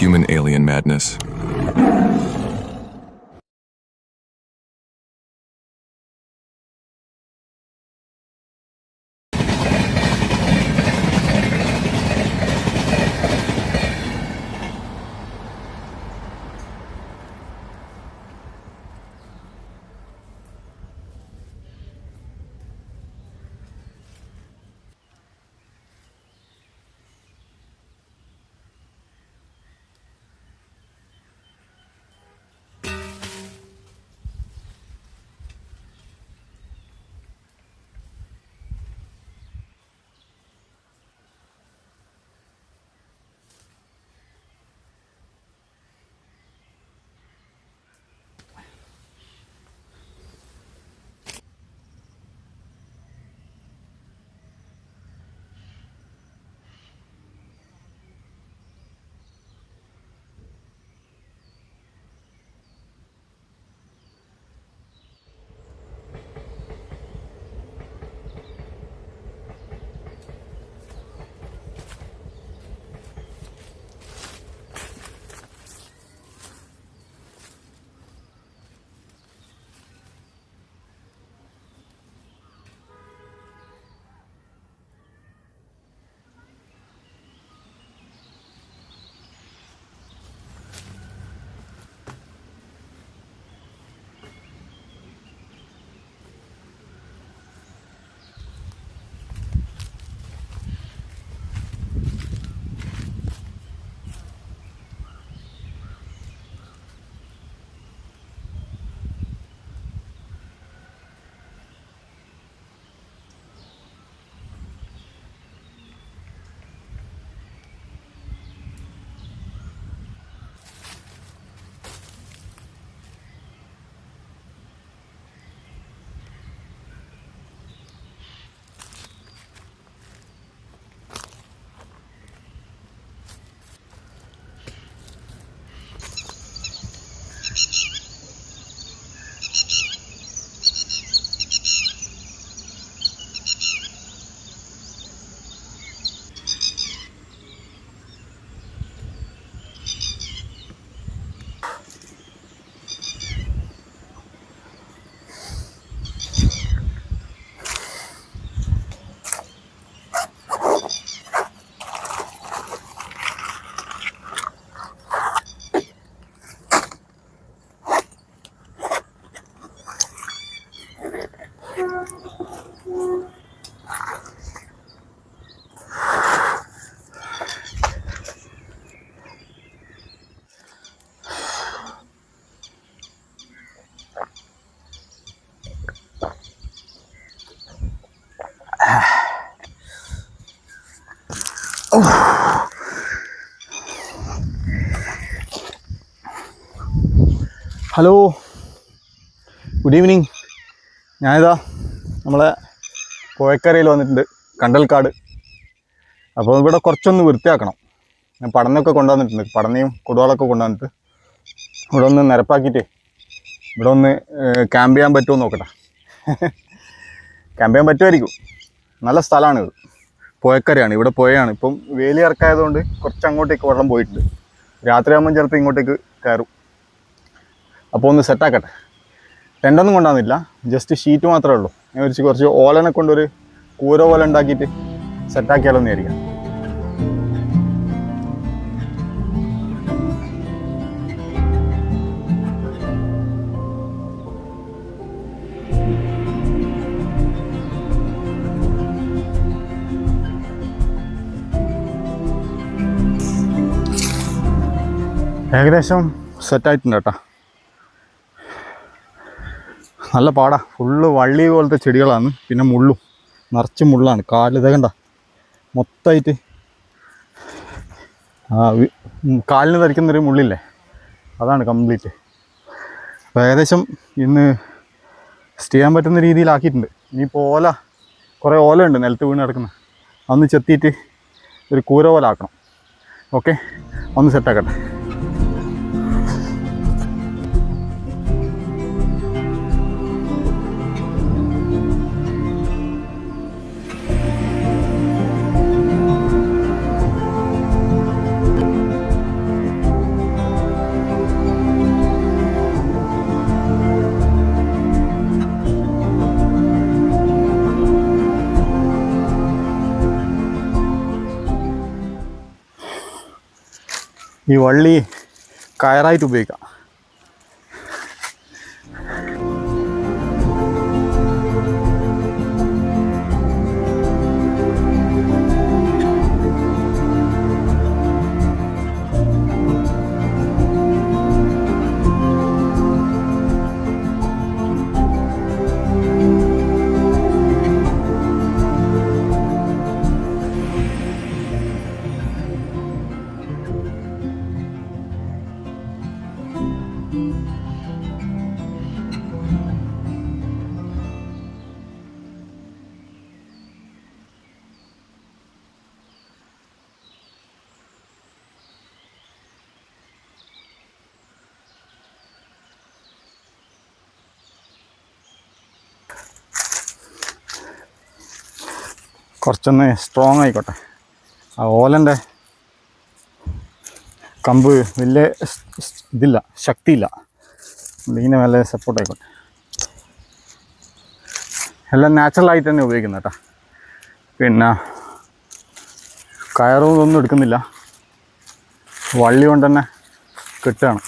human alien madness. Hello, good evening. ഞാനിതാ നമ്മളെ പുഴക്കരയിൽ വന്നിട്ടുണ്ട്, കണ്ടൽക്കാട്. അപ്പോൾ ഇവിടെ കുറച്ചൊന്ന് വൃത്തിയാക്കണം. ഞാൻ പടന്നൊക്കെ കൊണ്ടുവന്നിട്ടുണ്ട്, പടന്നയും കുടവളൊക്കെ കൊണ്ടുവന്നിട്ട് ഇവിടെ ഒന്ന് നിരപ്പാക്കിയിട്ട് ഇവിടെ ഒന്ന് ക്യാമ്പ് ചെയ്യാൻ പറ്റുമോ നോക്കട്ടെ. ക്യാമ്പ് ചെയ്യാൻ പറ്റുമായിരിക്കും. നല്ല സ്ഥലമാണിത്, പുഴക്കരയാണ്, ഇവിടെ പുഴയാണ്. ഇപ്പം വേലി ഇറക്കായതുകൊണ്ട് കുറച്ച് അങ്ങോട്ടേക്ക് വെള്ളം പോയിട്ടുണ്ട്. രാത്രിയാകുമ്പം ചിലപ്പോൾ ഇങ്ങോട്ടേക്ക് കയറും. അപ്പോൾ ഒന്ന് സെറ്റാക്കട്ടെ. ടെൻ്റൊന്നും കൊണ്ടുവന്നില്ല, ജസ്റ്റ് ഷീറ്റ് മാത്രമേ ഉള്ളൂ. ഞാൻ വിളിച്ച് കുറച്ച് ഓലനെ കൊണ്ടൊരു കൂര പോലെ ഉണ്ടാക്കിയിട്ട് സെറ്റാക്കിയാലോ എന്ന് വിചാരിക്കാം. ഏകദേശം സെറ്റായിട്ടുണ്ട് കേട്ടോ. നല്ല പാടാ, ഫുള്ള് വള്ളി പോലത്തെ ചെടികളാണ്, പിന്നെ മുള്ളും നിറച്ച് മുള്ളാണ്. കാലിത കണ്ട മൊത്തമായിട്ട് കാലിന് ധരിക്കുന്നൊരു മുള്ളില്ലേ, അതാണ് കംപ്ലീറ്റ്. അപ്പോൾ ഏകദേശം ഇന്ന് സ്റ്റേ ചെയ്യാൻ പറ്റുന്ന രീതിയിലാക്കിയിട്ടുണ്ട്. ഇനിയിപ്പോൾ ഓല, കുറേ ഓല ഉണ്ട് നിലത്ത് വീണ് കിടക്കുന്നത്, അതൊന്ന് ചെത്തിയിട്ട് ഒരു കൂര പോലെ ആക്കണം. ഓക്കെ, ഒന്ന് സെറ്റാക്കട്ടെ. ഈ വള്ളി കയറായിട്ട് ഉപയോഗിക്കാം. കുറച്ചൊന്ന് സ്ട്രോങ് ആയിക്കോട്ടെ. ആ ഓലൻ്റെ കമ്പ് വലിയ ഇതില്ല, ശക്തിയില്ല. ഇതിങ്ങനെ നല്ല സപ്പോർട്ട് ആയിക്കോട്ടെ. എല്ലാം നാച്ചുറലായിട്ട് തന്നെ ഉപയോഗിക്കുന്നത് കേട്ടോ. പിന്നെ കയറും ഇതൊന്നും എടുക്കുന്നില്ല, വള്ളി കൊണ്ട് തന്നെ കെട്ടുകയാണ്.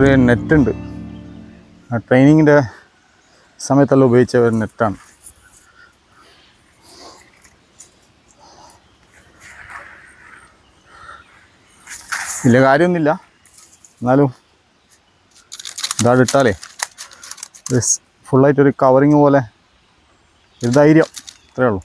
ഒരു നെറ്റുണ്ട്, ട്രെയിനിങ്ങിൻ്റെ സമയത്തെല്ലാം ഉപയോഗിച്ച ഒരു നെറ്റാണ്. വലിയ കാര്യമൊന്നുമില്ല, എന്നാലും ഇതാട് ഇട്ടാലേ ഫുള്ളായിട്ടൊരു കവറിങ് പോലെ ഒരു ധൈര്യം, അത്രേ ഉള്ളൂ.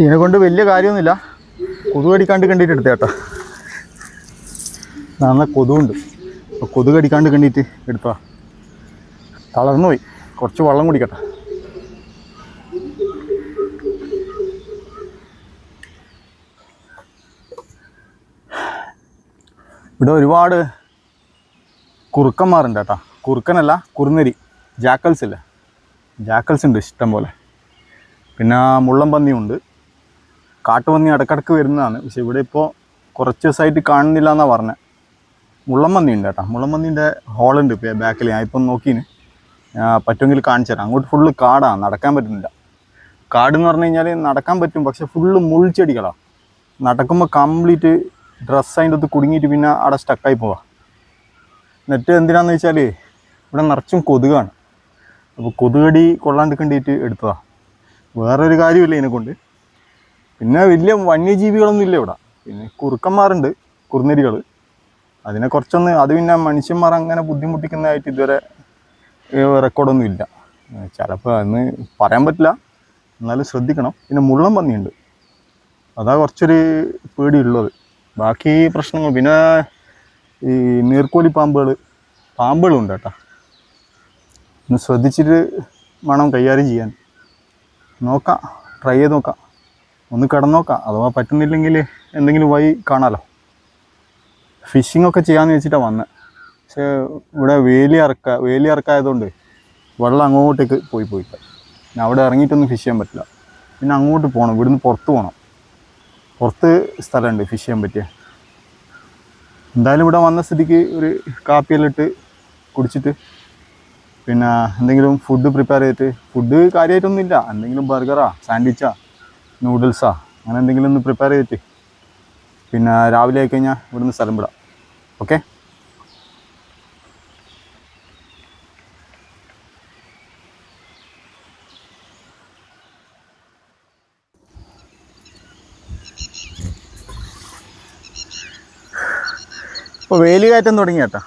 ഇതിനെ കൊണ്ട് വലിയ കാര്യമൊന്നുമില്ല, കൊതുക് കടിക്കാണ്ട് കണ്ടിട്ട് എടുത്ത കേട്ടോ. നല്ല കൊതുകുണ്ട്, അപ്പോൾ കൊതുക് കടിക്കാണ്ട് കണ്ടിട്ട് എടുത്താ. തളർന്നു പോയി, കുറച്ച് വെള്ളം കുടിക്കട്ടെ. ഇവിടെ ഒരുപാട് കുറുക്കന്മാരുണ്ട് കേട്ടോ. കുറുക്കനല്ല, കുറുനരി, ജാക്കൽസ് ഇല്ല, ജാക്കൽസ് ഉണ്ട് ഇഷ്ടം പോലെ. പിന്നെ മുള്ളം പന്നിയുണ്ട്, കാട്ടുപന്നി ഇടക്കിടക്ക് വരുന്നതാണ്. പക്ഷെ ഇവിടെ ഇപ്പോൾ കുറച്ച് ദിവസമായിട്ട് കാണുന്നില്ല എന്നാണ് പറഞ്ഞത്. മുള്ളം പന്നി ഉണ്ട് കേട്ടോ. മുള്ളം പന്നീൻ്റെ ഹോളുണ്ട് ഇപ്പോൾ ബാക്കിൽ. ഞാൻ ഇപ്പം നോക്കീന്, പറ്റുമെങ്കിൽ കാണിച്ചു തരാം. അങ്ങോട്ട് ഫുള്ള് കാടാണ്, നടക്കാൻ പറ്റുന്നില്ല. കാടെന്ന് പറഞ്ഞു കഴിഞ്ഞാൽ നടക്കാൻ പറ്റും, പക്ഷെ ഫുള്ള് മുൾച്ചെടികളാണ്. നടക്കുമ്പോൾ കംപ്ലീറ്റ് ഡ്രസ്സ് അതിൻ്റെ അടുത്ത് കുടുങ്ങിയിട്ട് പിന്നെ അവിടെ സ്റ്റക്കായി പോവാം. നെറ്റ് എന്തിനാന്ന് വെച്ചാൽ ഇവിടെ നിറച്ചും കൊതുകാണ്. അപ്പോൾ കൊതുകടി കൊള്ളാണ്ട് കണ്ടിട്ട് എടുത്തതാണ്, വേറൊരു കാര്യമില്ല ഇതിനെക്കൊണ്ട്. പിന്നെ വലിയ വന്യജീവികളൊന്നും ഇല്ല ഇവിടെ. പിന്നെ കുറുക്കന്മാരുണ്ട്, കുറുനരികൾ. അതിനെ കുറച്ചൊന്ന്, അത് പിന്നെ മനുഷ്യന്മാർ അങ്ങനെ ബുദ്ധിമുട്ടിക്കുന്നതായിട്ട് ഇതുവരെ റെക്കോർഡൊന്നും ഇല്ല. ചിലപ്പോൾ അന്ന് പറയാൻ പറ്റില്ല, എന്നാലും ശ്രദ്ധിക്കണം. പിന്നെ മുള്ളം പന്നിയുണ്ട്, അതാ കുറച്ചൊരു പേടിയുള്ളത്. ബാക്കി പ്രശ്നങ്ങൾ പിന്നെ ഈ നീർക്കോലി പാമ്പുകളുണ്ട് കേട്ടോ. ഒന്ന് ശ്രദ്ധിച്ചിട്ട് വേണം കൈകാര്യം ചെയ്യാൻ. നോക്കാം, ട്രൈ ചെയ്ത് നോക്കാം, ഒന്ന് കിടന്നു നോക്കാം. അഥവാ പറ്റുന്നില്ലെങ്കിൽ എന്തെങ്കിലും വഴി കാണാമല്ലോ. ഫിഷിംഗ് ഒക്കെ ചെയ്യാമെന്ന് വെച്ചിട്ടാണ് വന്നത്. പക്ഷേ ഇവിടെ വേലി ഇറക്കായതുകൊണ്ട് വെള്ളം അങ്ങോട്ടേക്ക് പോയില്ല. പിന്നെ അവിടെ ഇറങ്ങിയിട്ടൊന്നും ഫിഷ് ചെയ്യാൻ പറ്റില്ല. പിന്നെ അങ്ങോട്ട് പോകണം, ഇവിടുന്ന് പുറത്ത് പോകണം. പുറത്ത് സ്ഥലമുണ്ട് ഫിഷ് ചെയ്യാൻ പറ്റിയ. എന്തായാലും ഇവിടെ വന്ന സ്ഥിതിക്ക് ഒരു കാപ്പിയെല്ലാം ഇട്ട് കുടിച്ചിട്ട് പിന്നെ എന്തെങ്കിലും ഫുഡ് പ്രിപ്പയർ ചെയ്തിട്ട്, ഫുഡ് കാര്യമായിട്ടൊന്നുമില്ല, എന്തെങ്കിലും ബർഗറാ സാൻഡ്വിച്ചാ നൂഡിൽസാ അങ്ങനെ എന്തെങ്കിലും ഒന്ന് പ്രിപ്പയർ ചെയ്തിട്ട് പിന്നെ രാവിലെ ആയി കഴിഞ്ഞാൽ ഇവിടുന്ന് സ്ഥലം വിടാം. ഓക്കെ. ഇപ്പോൾ വേലി കയറ്റം തുടങ്ങി കേട്ടോ.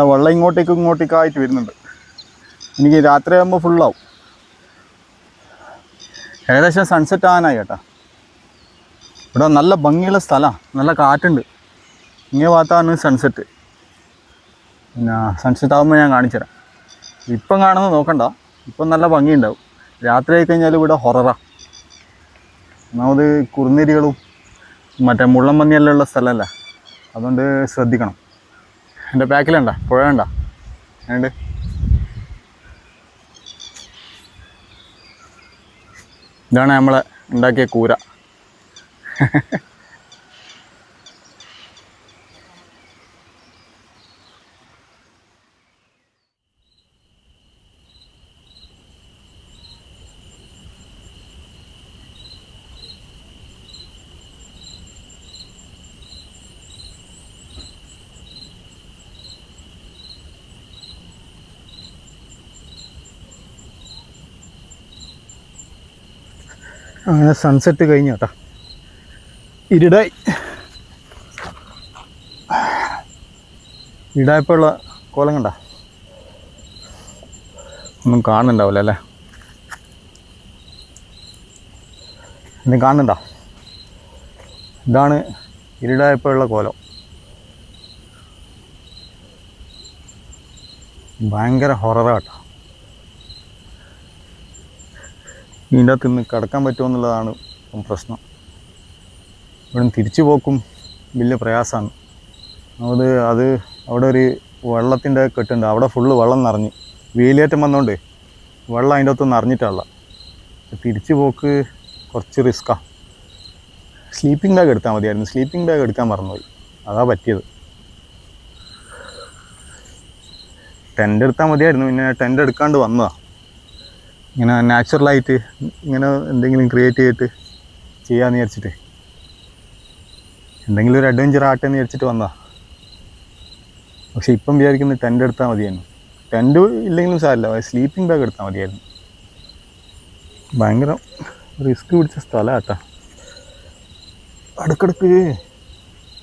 വെള്ളം ഇങ്ങോട്ടേക്കായിട്ട് വരുന്നുണ്ട്. എനിക്ക് രാത്രിയാകുമ്പോൾ ഫുള്ളാവും. ഏകദേശം സൺസെറ്റ് ആകാനായി കേട്ടോ. ഇവിടെ നല്ല ഭംഗിയുള്ള സ്ഥലമാണ്, നല്ല കാറ്റുണ്ട്. ഇങ്ങനെ ഭാഗത്താണ് സൺസെറ്റ്. പിന്നെ സൺസെറ്റ് ആകുമ്പോൾ ഞാൻ കാണിച്ചു തരാം. ഇപ്പം കാണുന്നത് നോക്കണ്ട, ഇപ്പം നല്ല ഭംഗിയുണ്ടാവും. രാത്രി ആയി കഴിഞ്ഞാൽ ഇവിടെ ഹൊററാണ്. ഒന്നാമത് കുറുനരികളും മറ്റേ മുള്ളം പന്നിയെല്ലാം ഉള്ള സ്ഥലമല്ല, അതുകൊണ്ട് ശ്രദ്ധിക്കണം. എൻ്റെ ബാക്കിലുണ്ട പുഴ കണ്ട ഉണ്ട്. ഇതാണ് നമ്മളെ ഉണ്ടാക്കിയ കൂര. അങ്ങനെ സൺസെറ്റ് കഴിഞ്ഞു കേട്ടോ. ഇരുടായപ്പോൾ ഉള്ള കോലം കണ്ട ഒന്നും കാണുന്നുണ്ടാവില്ല അല്ലേ? ഒന്നും കാണുന്നുണ്ടോ? ഇതാണ് ഇരുടായപ്പോഴുള്ള കോലം. ഭയങ്കര ഹൊററാട്ടോ. ഇതിൻ്റെ അകത്ത് നിന്ന് കിടക്കാൻ പറ്റുമോ എന്നുള്ളതാണ് പ്രശ്നം. ഇവിടെ തിരിച്ചു പോക്കും വലിയ പ്രയാസമാണ്. അത് അവിടെ ഒരു വെള്ളത്തിൻ്റെ കെട്ടുണ്ട്, അവിടെ ഫുള്ള് വെള്ളം നിറഞ്ഞ് വേലിയേറ്റം വന്നുകൊണ്ട് വെള്ളം അതിൻ്റെ അകത്ത് നിറഞ്ഞിട്ടുള്ള തിരിച്ചു പോക്ക് കുറച്ച് റിസ്ക്കാണ്. സ്ലീപ്പിംഗ് ബാഗ് എടുത്താൽ മതിയായിരുന്നു. സ്ലീപ്പിംഗ് ബാഗ് എടുക്കാൻ മറന്നുപോയി, അതാ പറ്റിയത്. ടെൻ്റ് എടുത്താൽ മതിയായിരുന്നു, പിന്നെ ടെൻ്റ് എടുക്കാണ്ട് വന്നതാണ്. ഇങ്ങനെ നാച്ചുറലായിട്ട് ഇങ്ങനെ എന്തെങ്കിലും ക്രിയേറ്റ് ചെയ്തിട്ട് ചെയ്യാമെന്ന് വിചാരിച്ചിട്ട്, എന്തെങ്കിലും ഒരു അഡ്വഞ്ചർ ആട്ടെ എന്ന് വിചാരിച്ചിട്ട് വന്നതാണ്. പക്ഷെ ഇപ്പം വിചാരിക്കുന്നത് ടെൻ്റ് എടുത്താൽ മതിയായിരുന്നു. ടെൻ്റ് ഇല്ലെങ്കിലും സാരമില്ല, സ്ലീപ്പിംഗ് ബാഗ് എടുത്താൽ മതിയായിരുന്നു. ഭയങ്കര റിസ്ക് പിടിച്ച സ്ഥലമാണ് കേട്ടോ. ഇടയ്ക്കിടയ്ക്ക്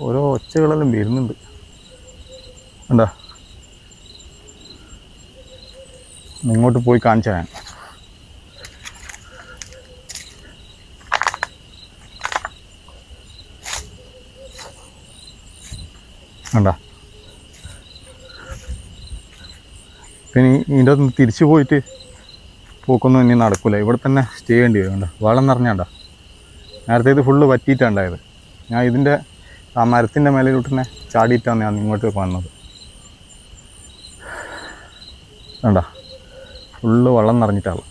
ഓരോ ഒച്ചകളെല്ലാം വരുന്നുണ്ട്. എന്താ ഇങ്ങോട്ട് പോയി കാണിച്ചു തരാൻ. കണ്ടാ, പിന്നെ ഇതിൻ്റെ അകത്ത് തിരിച്ചു പോയിട്ട് പോക്കൊന്നും ഇനി നടക്കില്ല. ഇവിടെ തന്നെ സ്റ്റേ ചെയ്യേണ്ടി വരും. കണ്ടോ വെള്ളം നിറഞ്ഞാണ്ട. നേരത്തെ ഇത് ഫുള്ള് വറ്റിയിട്ടുണ്ടായത്. ഞാൻ ഇതിൻ്റെ ആ മരത്തിൻ്റെ മേലിലോട്ട് തന്നെ ചാടിയിട്ടാണ് ഞാൻ ഇങ്ങോട്ട് വന്നത്. കണ്ടോ ഫുള്ള് വെള്ളം നിറഞ്ഞിട്ടാവും.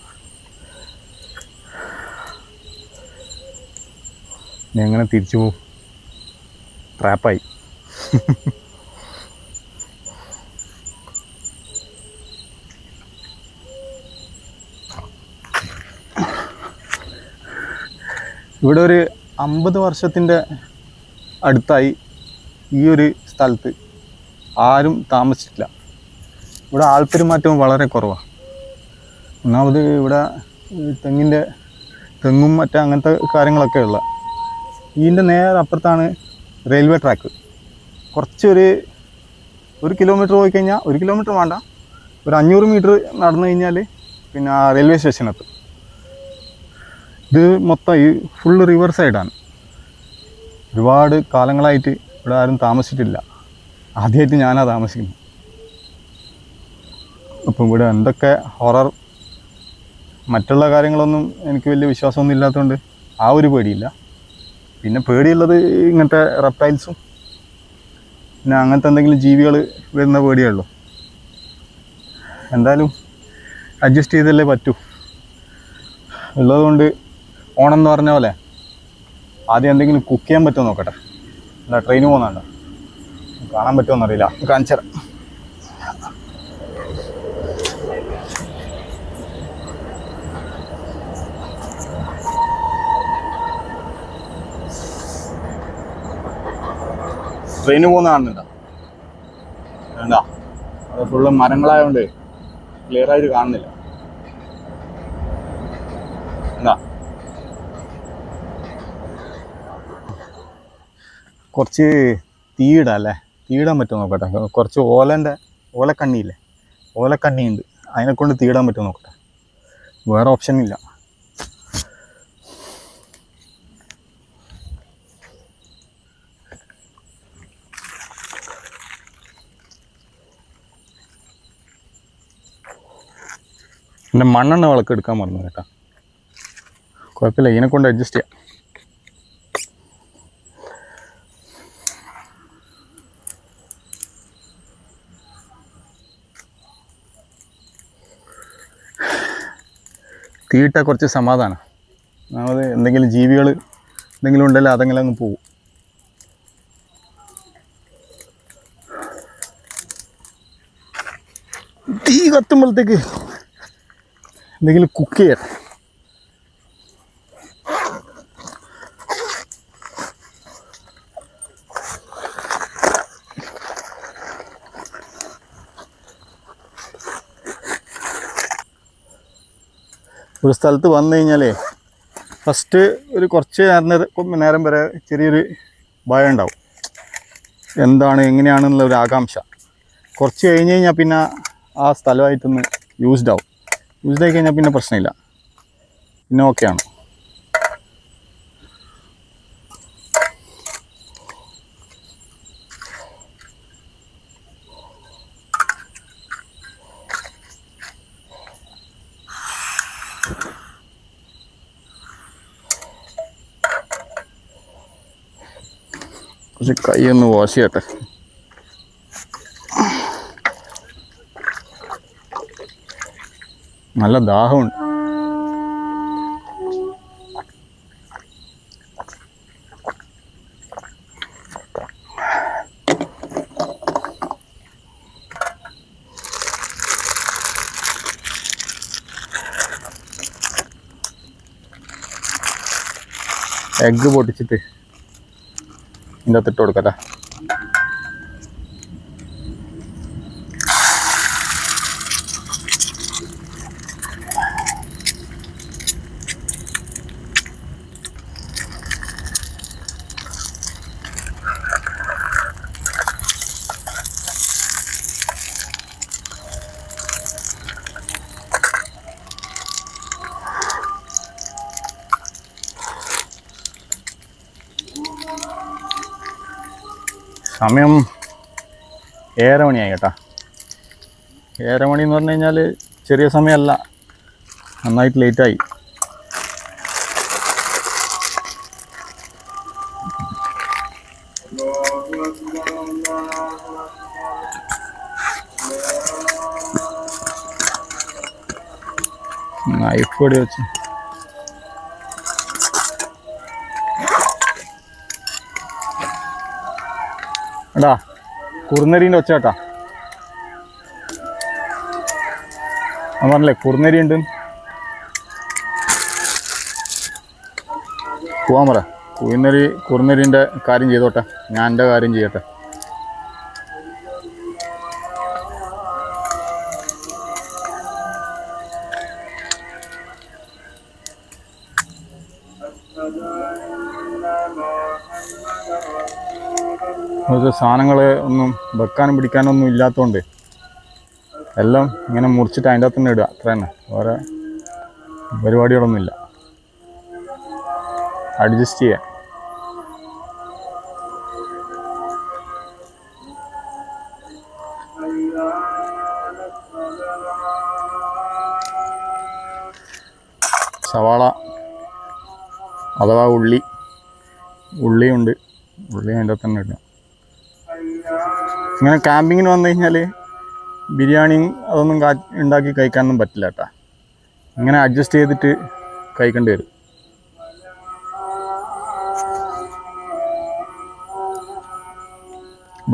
ഞാൻ എങ്ങനെ തിരിച്ചു പോവും? ട്രാപ്പായി. ഇവിടെ ഒരു 50 വർഷത്തിൻ്റെ അടുത്തായി ഈ ഒരു സ്ഥലത്ത് ആരും താമസിച്ചിട്ടില്ല. ഇവിടെ ആൾപ്പെരുമാറ്റവും വളരെ കുറവാണ്. ഒന്നാമത് ഇവിടെ തെങ്ങും മറ്റേ അങ്ങനത്തെ കാര്യങ്ങളൊക്കെ ഉള്ള. ഇതിൻ്റെ നേരെ അപ്പുറത്താണ് റെയിൽവേ ട്രാക്ക്. കുറച്ചൊരു 1 കിലോമീറ്റർ പോയി കഴിഞ്ഞാൽ, 1 കിലോമീറ്റർ വേണ്ട, ഒരു 500 മീറ്റർ നടന്നു കഴിഞ്ഞാൽ പിന്നെ റെയിൽവേ സ്റ്റേഷനെത്തും. ഇത് മൊത്തം ഈ ഫുള്ള് റിവർ സൈഡാണ്. ഒരുപാട് കാലങ്ങളായിട്ട് ഇവിടെ ആരും താമസിച്ചിട്ടില്ല. ആദ്യമായിട്ട് ഞാനാണ് താമസിക്കുന്നത്. അപ്പം ഇവിടെ എന്തൊക്കെ ഹൊറർ മറ്റുള്ള കാര്യങ്ങളൊന്നും എനിക്ക് വലിയ വിശ്വാസമൊന്നും ഇല്ലാത്തതുകൊണ്ട് ആ ഒരു പേടിയില്ല. പിന്നെ പേടിയുള്ളത് ഇങ്ങനത്തെ റെപ്റ്റൈൽസും പിന്നെ അങ്ങനത്തെ എന്തെങ്കിലും ജീവികൾ വരുന്ന പേടിയേ ഉള്ളൂ. എന്തായാലും അഡ്ജസ്റ്റ് ചെയ്തല്ലേ പറ്റൂ. ഉള്ളതുകൊണ്ട് ഓണം എന്ന് പറഞ്ഞ പോലെ ആദ്യം എന്തെങ്കിലും കുക്ക് ചെയ്യാൻ പറ്റുമോ നോക്കട്ടെ. അല്ല, ട്രെയിന് പോകുന്നുണ്ടോ, കാണാൻ പറ്റുമോയെന്നറിയില്ല, കാണിച്ചു തരാം. ട്രെയിന് പോകുന്ന കാണുന്നുണ്ടോ? വേണ്ട, അത് ഫുള്ള് മരങ്ങളായതുകൊണ്ട് ക്ലിയറായിട്ട് കാണുന്നില്ല. എന്താ, കുറച്ച് തീയിടാം അല്ലേ? തീയിടാൻ പറ്റുമോ നോക്കട്ടെ. കുറച്ച് ഓലക്കണ്ണിയില്ലേ, ഓലക്കണ്ണിയുണ്ട്, അതിനെക്കൊണ്ട് തീയിടാൻ പറ്റുമോ നോക്കട്ടെ. വേറെ ഓപ്ഷൻ ഇല്ല. എൻ്റെ മണ്ണെണ്ണ വിളക്ക് എടുക്കാൻ മറന്നു കേട്ടോ. കുഴപ്പമില്ല, ഇതിനെക്കൊണ്ട് അഡ്ജസ്റ്റ് ചെയ്യാം. തീയിട്ട കുറച്ച് സമാധാനം. നമ്മൾ എന്തെങ്കിലും ജീവികൾ എന്തെങ്കിലും ഉണ്ടല്ലോ അതെങ്കിലും അങ്ങ് പോകും. തീ കത്തുമ്പോഴത്തേക്ക് എന്തെങ്കിലും കുക്ക് ചെയ്യാം. ഒരു സ്ഥലത്ത് വന്നു കഴിഞ്ഞാലേ ഫസ്റ്റ് ഒരു കുറച്ച് നേരം വരെ ചെറിയൊരു ഭയം ഉണ്ടാവും. എന്താണ് എങ്ങനെയാണെന്നുള്ള ഒരു ആകാംക്ഷ. കുറച്ച് കഴിഞ്ഞ് കഴിഞ്ഞാൽ പിന്നെ ആ സ്ഥലമായിട്ടൊന്ന് യൂസ്ഡ് ആയി കഴിഞ്ഞാൽ പിന്നെ പ്രശ്നമില്ല, പിന്നെ ഓക്കെയാണ്. കുറച്ച് കൈ ഒന്ന് വാഷ് ചെയ്യട്ടെ. നല്ല ദാഹമുണ്ട്. എഗ്ഗ് പൊട്ടിച്ചിട്ട് ഇതിൻ്റെ അകത്ത് ഇട്ട് കൊടുക്കട്ടെ. സമയം 7:30 മണിയായി കേട്ടോ. 7:30 മണി എന്ന് പറഞ്ഞു കഴിഞ്ഞാൽ ചെറിയ സമയമല്ല, നന്നായിട്ട് ലേറ്റായി. നൈഫ് പൊടി വെച്ച് എടാ, കുറുനരീൻ്റെ ഒച്ച കേട്ടാ. ഞാൻ പറഞ്ഞില്ലേ കുറുനരി ഉണ്ട്. പോവാൻ പറ. കുറുനരീൻ്റെ കാര്യം ചെയ്തോട്ടെ, ഞാൻ എൻ്റെ കാര്യം ചെയ്യട്ടെ. സാധനങ്ങൾ ഒന്നും വെക്കാനും പിടിക്കാനും ഒന്നും ഇല്ലാത്തതുകൊണ്ട് എല്ലാം ഇങ്ങനെ മുറിച്ചിട്ട് അതിൻ്റെ അകത്ത് തന്നെ ഇടുക, അത്ര തന്നെ. വേറെ പരിപാടികളൊന്നുമില്ല. അഡ്ജസ്റ്റ് ചെയ്യാം. സവാള അഥവാ ഉള്ളിയുണ്ട്, ഉള്ളി അതിൻ്റെ അകത്ത് തന്നെ ഇടുക. ഇങ്ങനെ ക്യാമ്പിങ്ങിന് വന്നു കഴിഞ്ഞാൽ ബിരിയാണിയും അതൊന്നും ഉണ്ടാക്കി കഴിക്കാനൊന്നും പറ്റില്ല കേട്ടോ. ഇങ്ങനെ അഡ്ജസ്റ്റ് ചെയ്തിട്ട് കഴിക്കേണ്ടി വരും.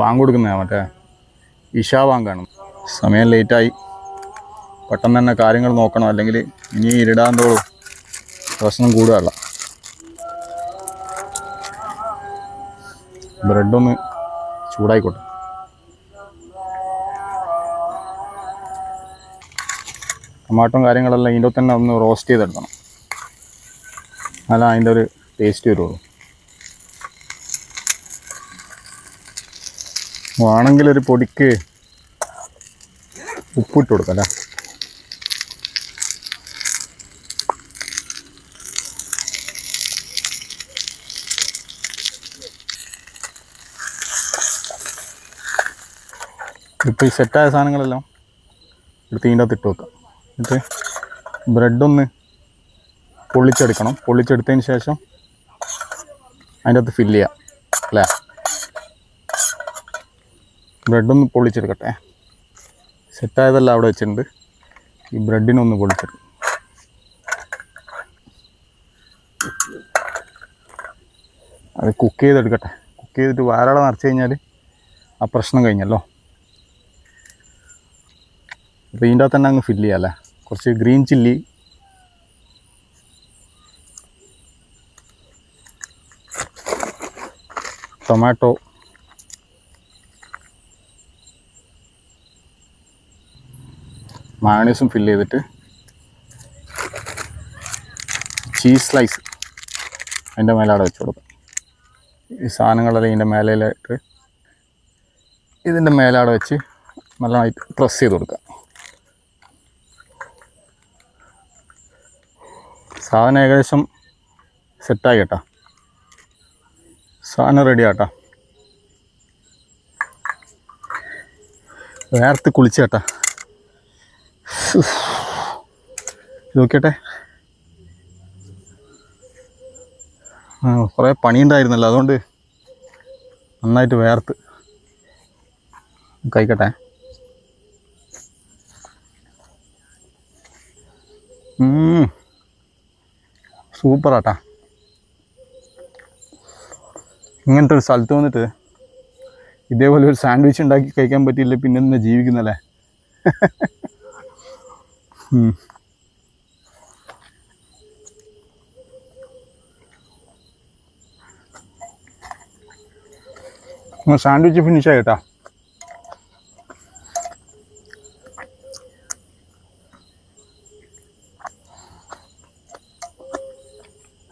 ബാങ്ക് കൊടുക്കുന്നതാണ്, മറ്റേ ഇഷാ ബാങ്കാണ്. സമയം ലേറ്റായി, പെട്ടെന്ന് തന്നെ കാര്യങ്ങൾ നോക്കണം, അല്ലെങ്കിൽ ഇനി ഇരുടാന്തോളും പ്രശ്നം കൂടുകയല്ല. ബ്രെഡൊന്ന് ചൂടായിക്കോട്ടെ. ടൊമാറ്റോയും കാര്യങ്ങളെല്ലാം ഇതിൻ്റെ തന്നെ ഒന്ന് റോസ്റ്റ് ചെയ്തെടുക്കണം, അല്ല അതിൻ്റെ ഒരു ടേസ്റ്റ് വരുള്ളൂ. വേണമെങ്കിൽ ഒരു പൊടിക്ക് ഉപ്പിട്ട് കൊടുക്കാം അല്ലേ. ഇപ്പോൾ ഈ സെറ്റായ സാധനങ്ങളെല്ലാം എടുത്ത് ഇതിൻ്റെ അകത്ത് ഇട്ട് വെക്കാം. എന്നിട്ട് ബ്രെഡൊന്ന് പൊള്ളിച്ചെടുക്കണം. പൊള്ളിച്ചെടുത്തതിന് ശേഷം അതിൻ്റെ അകത്ത് ഫില്ല് ചെയ്യാം അല്ലേ. ബ്രെഡൊന്ന് പൊള്ളിച്ചെടുക്കട്ടെ. സെറ്റായതെല്ലാം അവിടെ വെച്ചിട്ടുണ്ട്. ഈ ബ്രെഡിനൊന്ന് പൊള്ളിച്ചെടുക്കും. അത് കുക്ക് ചെയ്തെടുക്കട്ടെ. കുക്ക് ചെയ്തിട്ട് വാരാള നിറച്ച് കഴിഞ്ഞാൽ ആ പ്രശ്നം കഴിഞ്ഞല്ലോ. അപ്പോൾ ഇതിൻ്റെ അകത്ത് തന്നെ അങ്ങ് ഫില്ല് ചെയ്യാം അല്ലേ. കുറച്ച് ഗ്രീൻ ചില്ലി, ടൊമാറ്റോ, മയോണൈസും ഫില്ല് ചെയ്തിട്ട് ചീസ് സ്ലൈസ് അതിൻ്റെ മേലെ വെച്ച് കൊടുക്കാം. ഈ സാധനങ്ങളെല്ലാം ഇതിൻ്റെ മേലയിലിട്ട് ഇതിൻ്റെ മേലെ വെച്ച് നല്ലതായിട്ട് പ്രസ് ചെയ്ത് കൊടുക്കുക. സാധനം ഏകദേശം സെറ്റായി കേട്ടോ. സാധനം റെഡി ആട്ടാ. വേർത്ത് കുളിച്ച് കേട്ടാ. നോക്കിയട്ടെ, കുറേ പണിയുണ്ടായിരുന്നല്ലോ, അതുകൊണ്ട് നന്നായിട്ട് വേർത്ത്. കഴിക്കട്ടെ. സൂപ്പറാട്ടാ. ഇങ്ങനത്തെ ഒരു സ്ഥലത്ത് വന്നിട്ട് ഇതേപോലെ ഒരു സാൻഡ്വിച്ച് ഉണ്ടാക്കി കഴിക്കാൻ പറ്റിയില്ല പിന്നെ തന്നെ ജീവിക്കുന്നല്ലേ. സാൻഡ്വിച്ച് ഫിനിഷായി കേട്ടാ.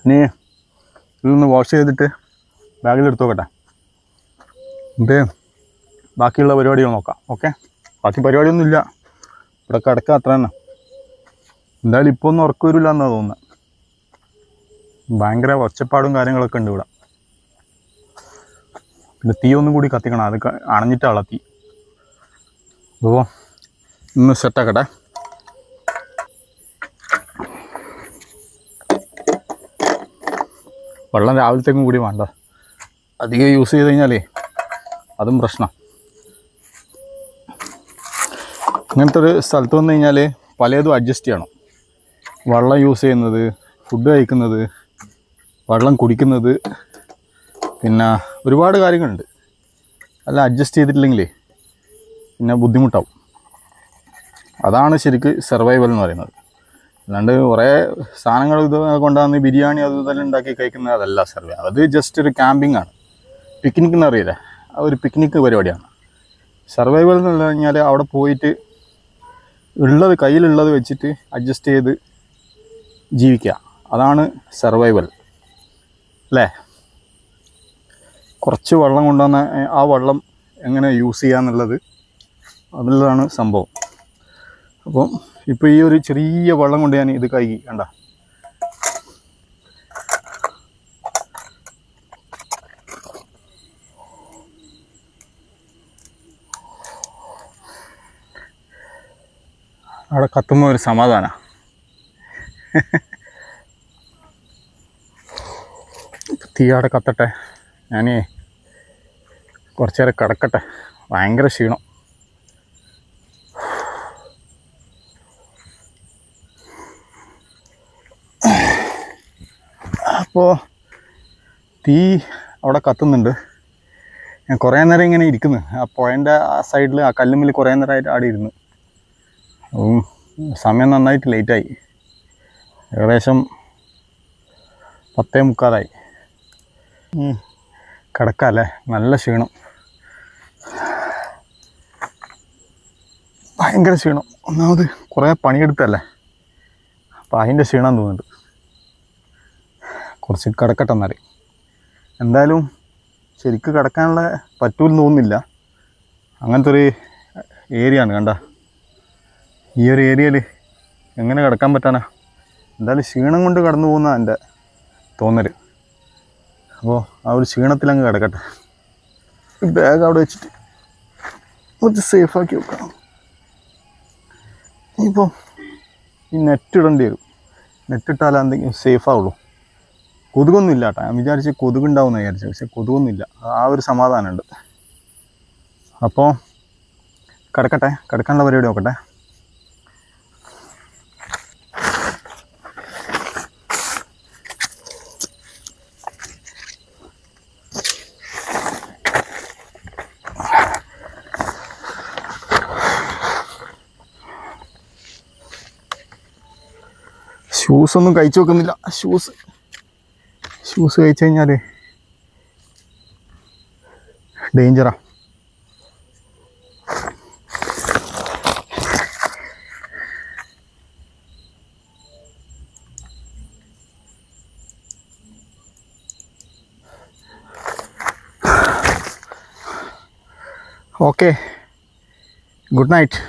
ഇനി ഇതൊന്ന് വാഷ് ചെയ്തിട്ട് ബാഗിലെടുത്ത് നോക്കട്ടെ. എന്നിട്ട് ബാക്കിയുള്ള പരിപാടികൾ നോക്കാം. ഓക്കെ, ബാക്കി പരിപാടിയൊന്നുമില്ല, ഇവിടെ കിടക്കുക അത്ര തന്നെ. എന്തായാലും ഇപ്പോൾ ഒന്നും ഉറക്കം വരില്ല എന്നാണ് തോന്നുന്നത്. ഭയങ്കര ഒച്ചപ്പാടും കാര്യങ്ങളൊക്കെ ഉണ്ട് ഇവിടെ. പിന്നെ തീ ഒന്നും കൂടി കത്തിക്കണം, അത് അണഞ്ഞിട്ടാണ് തീ. അപ്പോൾ ഒന്ന് സെറ്റാക്കട്ടെ. വെള്ളം രാവിലത്തേക്കും കൂടി വേണ്ട, അധികം യൂസ് ചെയ്ത് കഴിഞ്ഞാലേ അതും പ്രശ്നം. ഇങ്ങനത്തെ ഒരു സ്ഥലത്ത് വന്നു കഴിഞ്ഞാൽ പലതും അഡ്ജസ്റ്റ് ചെയ്യണം. വെള്ളം യൂസ് ചെയ്യുന്നത്, ഫുഡ് കഴിക്കുന്നത്, വെള്ളം കുടിക്കുന്നത്, പിന്നെ ഒരുപാട് കാര്യങ്ങളുണ്ട്. അല്ല അഡ്ജസ്റ്റ് ചെയ്തിട്ടില്ലെങ്കിലേ പിന്നെ ബുദ്ധിമുട്ടാവും. അതാണ് ശരിക്ക് സർവൈവൽ എന്ന് പറയുന്നത്. അല്ലാണ്ട് കുറേ സാധനങ്ങൾ ഇത് കൊണ്ടുവന്ന് ബിരിയാണി അത് ഇതെല്ലാം ഉണ്ടാക്കി കഴിക്കുന്നത് അതല്ല സർവൈവ്. അത് ജസ്റ്റ് ഒരു ക്യാമ്പിംഗ് ആണ്. പിക്നിക് എന്ന് അറിയില്ലേ, ആ ഒരു പിക്നിക്ക് പരിപാടിയാണ്. സർവൈവൽ എന്ന് പറഞ്ഞു കഴിഞ്ഞാൽ അവിടെ പോയിട്ട് ഉള്ളത് കയ്യിലുള്ളത് വെച്ചിട്ട് അഡ്ജസ്റ്റ് ചെയ്ത് ജീവിക്കുക, അതാണ് സർവൈവൽ അല്ലേ. കുറച്ച് വെള്ളം കൊണ്ടുവന്ന ആ വെള്ളം എങ്ങനെ യൂസ് ചെയ്യുക എന്നുള്ളത് അതിലാണ് സംഭവം. അപ്പം ഇപ്പോൾ ഈ ഒരു ചെറിയ വെള്ളം കൊണ്ട് ഞാൻ ഇത് കഴുകി കണ്ട. അവിടെ കത്തുമ്പോൾ ഒരു സമാധാനം. തീ അവിടെ കത്തട്ടെ, ഞാൻ കുറച്ച് നേരം കിടക്കട്ടെ, ഭയങ്കര ക്ഷീണം. അപ്പോൾ തീ അവിടെ കത്തുന്നുണ്ട്. ഞാൻ കുറേ നേരം ഇങ്ങനെ ഇരിക്കുന്നു. ആ പുഴൻ്റെ ആ സൈഡിൽ ആ കല്ലുമ്മിൽ കുറേ നേരമായിട്ട് ആടെ ഇരുന്ന്. സമയം നന്നായിട്ട് ലേറ്റായി. ഏകദേശം 10:45. കിടക്കാല്ലേ, നല്ല ക്ഷീണം, ഭയങ്കര ക്ഷീണം. ഒന്നാമത് കുറേ പണിയെടുത്തല്ലേ, അപ്പോൾ അതിൻ്റെ ക്ഷീണം തോന്നുന്നുണ്ട്. കുറച്ച് കിടക്കട്ടെ എന്നാൽ. എന്തായാലും ശരിക്ക് കിടക്കാനുള്ള പറ്റൂലെന്ന് തോന്നുന്നില്ല. അങ്ങനത്തെ ഒരു ഏരിയ ആണ്. കണ്ട ഈ ഒരു ഏരിയയിൽ എങ്ങനെ കിടക്കാൻ പറ്റാനാ? എന്തായാലും ക്ഷീണം കൊണ്ട് കടന്നു പോകുന്ന എൻ്റെ തോന്നൽ. അപ്പോൾ ആ ഒരു ക്ഷീണത്തിലങ്ങ് കിടക്കട്ടെ. ബാഗ് അവിടെ വെച്ചിട്ട് കുറച്ച് സേഫാക്കി വെക്കണം. ഇനിയിപ്പോൾ ഈ നെറ്റ് ഇടേണ്ടി വരും. നെറ്റിട്ടാലേ എന്തെങ്കിലും സേഫാവുള്ളൂ. കൊതുകൊന്നും ഇല്ല കേട്ടോ. ഞാൻ വിചാരിച്ച് കൊതുകുണ്ടാവുമെന്ന് വിചാരിച്ചു, പക്ഷെ കൊതുകൊന്നുമില്ല. ആ ഒരു സമാധാനമുണ്ട്. അപ്പോൾ കിടക്കട്ടെ, കിടക്കാനുള്ള പരിപാടി നോക്കട്ടെ. ഷൂസൊന്നും കഴിച്ചു വെക്കുന്നില്ല. ഷൂസ് കഴിച്ചു കഴിഞ്ഞാൽ ഡേഞ്ചറാ. Okay, good night.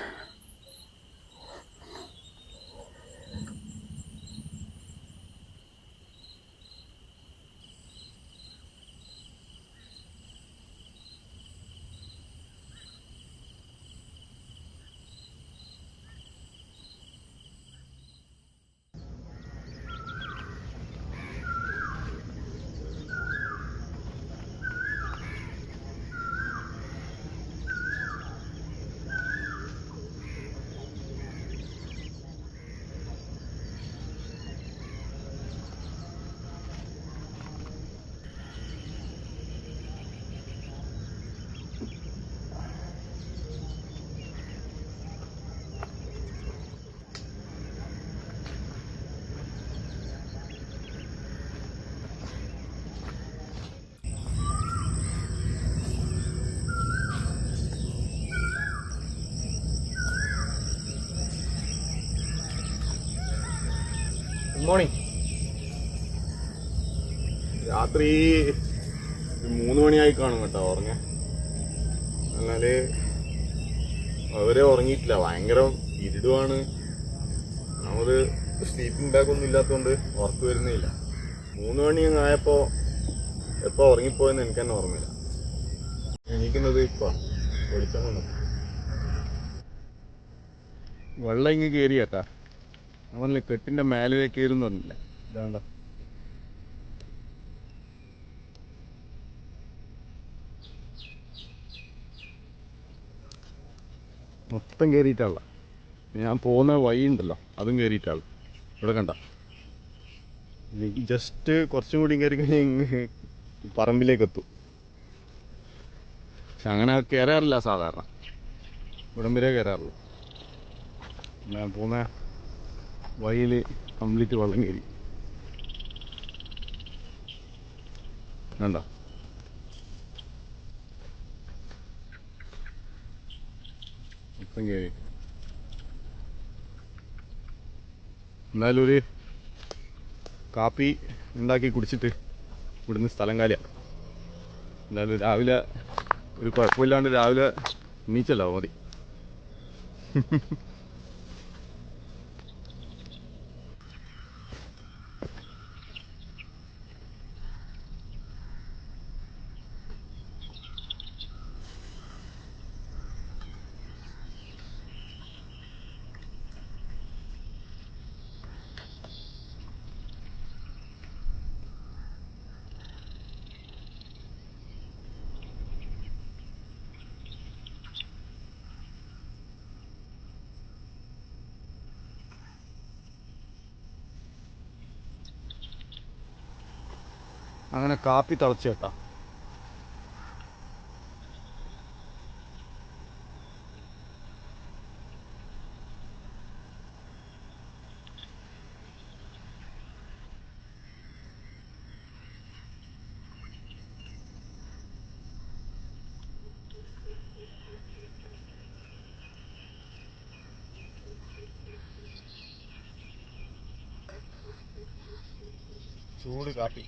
Good morning. രാത്രി 3 മണിയായി കാണും കേട്ടോ ഉറങ്ങാൻ. എന്നാല് അവരെ ഉറങ്ങിയിട്ടില്ല, ഭയങ്കര ഇരുടുവാണ്. നമ്മള് സ്ലീപ്പിംഗ് ബാഗ് ഒന്നും ഇല്ലാത്തതുകൊണ്ട് ഉറക്ക് വരുന്നില്ല. 3 മണി ആയപ്പോൾ എപ്പോൾ ഉറങ്ങിപ്പോയെന്ന് എനിക്ക് തന്നെ ഓർമ്മയില്ല. എണീക്കുന്നത് ഇപ്പം വെളിച്ചം വന്നു. വെള്ളം ഇങ്ങ് കയറി കേട്ടാ. നമ്മളെ കെട്ടിന്റെ മേലേക്ക് കയറുന്നു പറഞ്ഞില്ല. ഇതാണ്ട മൊത്തം കയറിയിട്ടാള. ഞാൻ പോകുന്ന വഴി ഉണ്ടല്ലോ അതും കയറിയിട്ടാള. ഇവിടെ കണ്ട ജസ്റ്റ് കുറച്ചും കൂടി കയറി കഴിഞ്ഞാൽ ഇങ്ങ് പറമ്പിലേക്ക് എത്തും. പക്ഷെ അങ്ങനെ കയറാറില്ല സാധാരണ, ഇവിടം വരെ കയറാറുള്ളൂ. ഞാൻ പോകുന്ന വഴിയിൽ കംപ്ലീറ്റ് വെള്ളം കയറി. കണ്ടോ മൊത്തം കയറി. എന്തായാലും ഒരു കാപ്പി ഉണ്ടാക്കി കുടിച്ചിട്ട് ഇവിടുന്ന് സ്ഥലം കാലിയാണ്. എന്തായാലും രാവിലെ ഒരു കുഴപ്പമില്ലാണ്ട് രാവിലെ എണീച്ചല്ലോ മതി. അങ്ങനെ കാപ്പി തിളച്ച് കേട്ടോ. ചൂട് കാപ്പി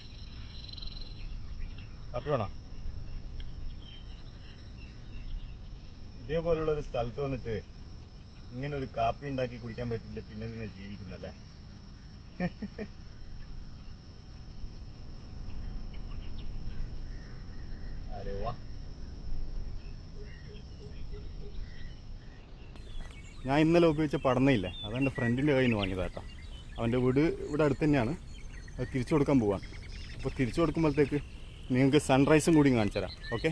വേണം. ഇതേപോലുള്ളൊരു സ്ഥലത്ത് വന്നിട്ട് ഇങ്ങനെ ഒരു കാപ്പി ഉണ്ടാക്കി കുടിക്കാൻ പറ്റില്ല, പിന്നെ നിങ്ങൾ ജീവിക്കുന്നല്ലേ. അരെ വാ. ഞാൻ ഇന്നലെ ഉപയോഗിച്ച പടന്നയില്ലേ, അതെൻ്റെ ഫ്രണ്ടിൻ്റെ കയ്യിൽ നിന്ന് വാങ്ങിയതാട്ടോ. അവൻ്റെ വീട് ഇവിടെ അടുത്ത് തന്നെയാണ്. അത് തിരിച്ചു കൊടുക്കാൻ പോവാണ്. അപ്പോൾ തിരിച്ചു കൊടുക്കുമ്പോഴത്തേക്ക് നിങ്ങൾക്ക് സൺറൈസും കൂടി കാണിച്ചു തരാം. ഓക്കെ.